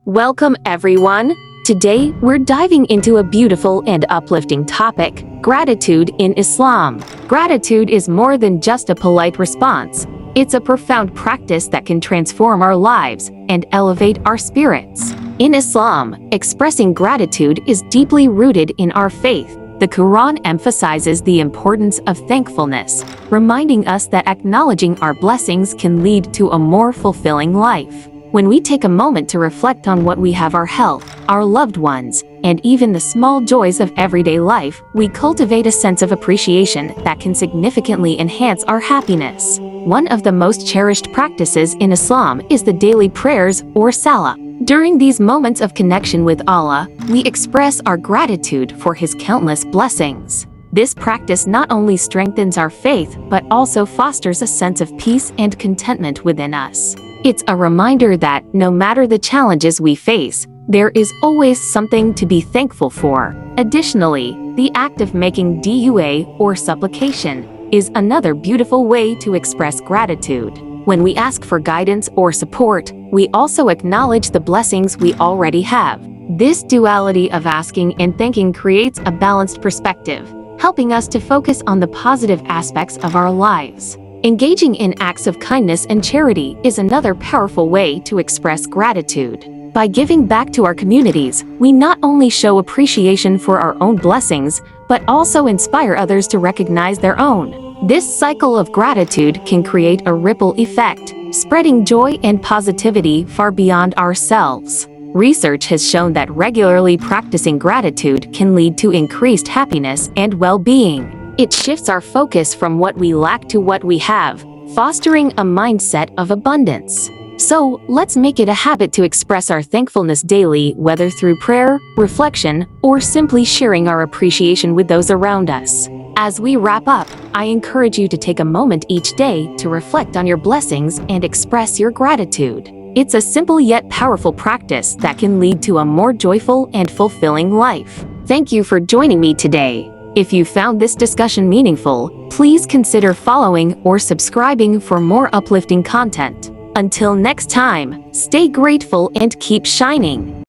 Welcome everyone! Today, we're diving into a beautiful and uplifting topic, gratitude in Islam. Gratitude is more than just a polite response. It's a profound practice that can transform our lives and elevate our spirits. In Islam, expressing gratitude is deeply rooted in our faith. The Quran emphasizes the importance of thankfulness, reminding us that acknowledging our blessings can lead to a more fulfilling life. When we take a moment to reflect on what we have, our health, our loved ones, and even the small joys of everyday life, we cultivate a sense of appreciation that can significantly enhance our happiness. One of the most cherished practices in Islam is the daily prayers or salah. During these moments of connection with Allah, we express our gratitude for His countless blessings. This practice not only strengthens our faith but also fosters a sense of peace and contentment within us. It's a reminder that, no matter the challenges we face, there is always something to be thankful for. Additionally, the act of making dua or supplication is another beautiful way to express gratitude. When we ask for guidance or support, we also acknowledge the blessings we already have. This duality of asking and thanking creates a balanced perspective, helping us to focus on the positive aspects of our lives. Engaging in acts of kindness and charity is another powerful way to express gratitude. By giving back to our communities, we not only show appreciation for our own blessings, but also inspire others to recognize their own. This cycle of gratitude can create a ripple effect, spreading joy and positivity far beyond ourselves. Research has shown that regularly practicing gratitude can lead to increased happiness and well-being. It shifts our focus from what we lack to what we have, fostering a mindset of abundance. So, let's make it a habit to express our thankfulness daily, whether through prayer, reflection, or simply sharing our appreciation with those around us. As we wrap up, I encourage you to take a moment each day to reflect on your blessings and express your gratitude. It's a simple yet powerful practice that can lead to a more joyful and fulfilling life. Thank you for joining me today. If you found this discussion meaningful, please consider following or subscribing for more uplifting content. Until next time, stay grateful and keep shining.